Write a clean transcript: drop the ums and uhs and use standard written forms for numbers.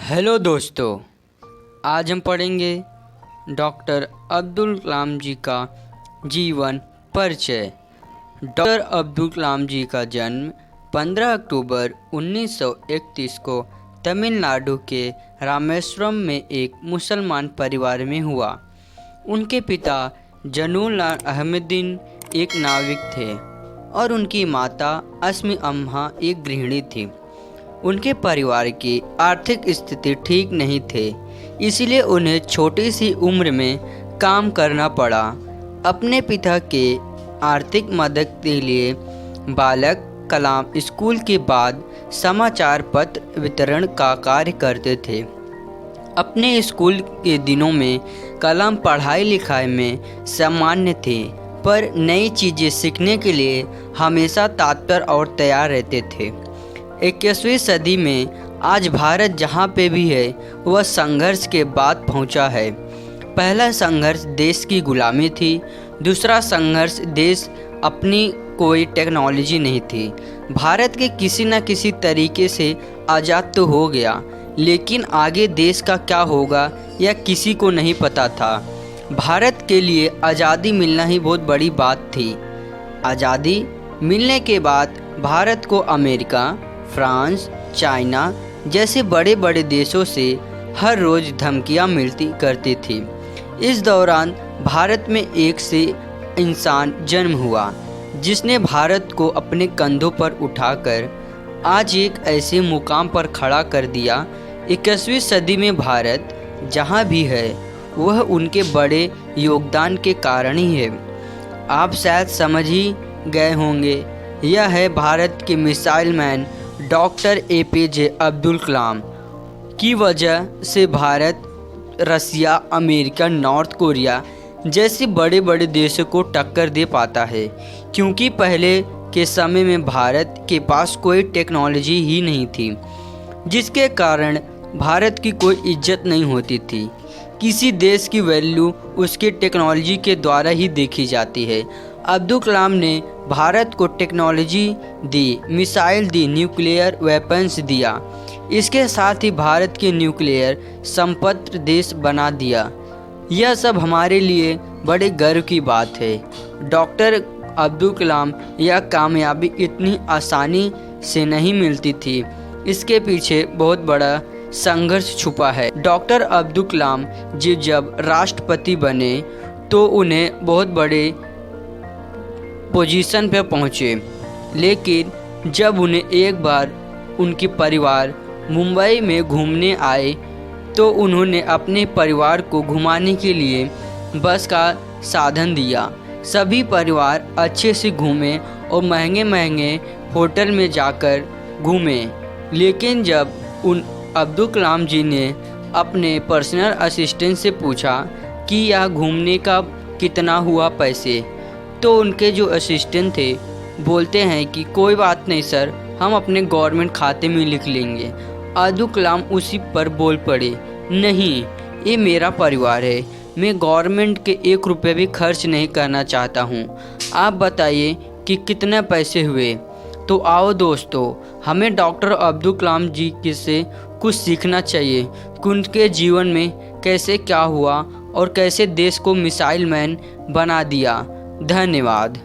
Hello दोस्तों, आज हम पढ़ेंगे डॉक्टर अब्दुल कलाम जी का जीवन परिचय। डॉक्टर अब्दुल कलाम जी का जन्म 15 अक्टूबर 1931 को तमिलनाडु के रामेश्वरम में एक मुसलमान परिवार में हुआ। उनके पिता जनुल्लाह अहमदीन एक नाविक थे और उनकी माता अस्मी अम्मा एक गृहिणी थी। उनके परिवार की आर्थिक स्थिति ठीक नहीं थे, इसलिए उन्हें छोटी सी उम्र में काम करना पड़ा। अपने पिता के आर्थिक मदद के लिए बालक कलाम स्कूल के बाद समाचार पत्र वितरण का कार्य करते थे। अपने स्कूल के दिनों में कलाम पढ़ाई लिखाई में सामान्य थे, पर नई चीज़ें सीखने के लिए हमेशा तत्पर और तैयार रहते थे। 21वीं सदी में आज भारत जहाँ पे भी है वह संघर्ष के बाद पहुँचा है। पहला संघर्ष देश की गुलामी थी, दूसरा संघर्ष देश अपनी कोई टेक्नोलॉजी नहीं थी। भारत के किसी न किसी तरीके से आज़ाद तो हो गया, लेकिन आगे देश का क्या होगा यह किसी को नहीं पता था। भारत के लिए आज़ादी मिलना ही बहुत बड़ी बात थी। आज़ादी मिलने के बाद भारत को अमेरिका, फ्रांस, चाइना जैसे बड़े बड़े देशों से हर रोज़ धमकियां मिलती करती थी। इस दौरान भारत में एक से इंसान जन्म हुआ जिसने भारत को अपने कंधों पर उठाकर आज एक ऐसे मुकाम पर खड़ा कर दिया। 21वीं सदी में भारत जहां भी है वह उनके बड़े योगदान के कारण ही है। आप शायद समझ ही गए होंगे, यह है भारत के missile man doctor APJ Abdul Kalam की वजह से Bharat Russia, America, north Korea जैसे बड़े बड़े देशों को टक्कर दे पाता है, क्योंकि पहले के समय में भारत के पास कोई टेक्नोलॉजी ही नहीं थी, जिसके कारण भारत की कोई इज्जत नहीं होती थी। किसी देश की वैल्यू उसके टेक्नोलॉजी के द्वारा ही देखी जाती है। अब्दुल कलाम ने भारत को टेक्नोलॉजी दी, मिसाइल दी, न्यूक्लियर वेपन्स दिया। इसके साथ ही भारत के न्यूक्लियर संपन्न देश बना दिया। यह सब हमारे लिए बड़े गर्व की बात है। डॉक्टर अब्दुल कलाम यह कामयाबी इतनी आसानी से नहीं मिलती थी, इसके पीछे बहुत बड़ा संघर्ष छुपा है। डॉक्टर अब्दुल कलाम जी जब राष्ट्रपति बने तो उन्हें बहुत बड़े पोजीशन पर पहुँचे, लेकिन जब उन्हें एक बार उनके परिवार मुंबई में घूमने आए तो उन्होंने अपने परिवार को घुमाने के लिए बस का साधन दिया। सभी परिवार अच्छे से घूमे और महंगे महंगे होटल में जाकर घूमे, लेकिन जब अब्दुल कलाम जी ने अपने पर्सनल असिस्टेंट से पूछा कि यह घूमने का कितना हुआ पैसे, तो उनके जो असिस्टेंट थे बोलते हैं कि कोई बात नहीं सर, हम अपने गवर्नमेंट खाते में लिख लेंगे। अब्दुल कलाम उसी पर बोल पड़े, नहीं, ये मेरा परिवार है, मैं गवर्नमेंट के 1 रुपये भी खर्च नहीं करना चाहता हूँ। आप बताइए कि कितने पैसे हुए। तो आओ दोस्तों, हमें डॉक्टर अब्दुल कलाम जी से कुछ सीखना चाहिए कि उनके जीवन में कैसे क्या हुआ और कैसे देश को मिसाइल मैन बना दिया। धन्यवाद।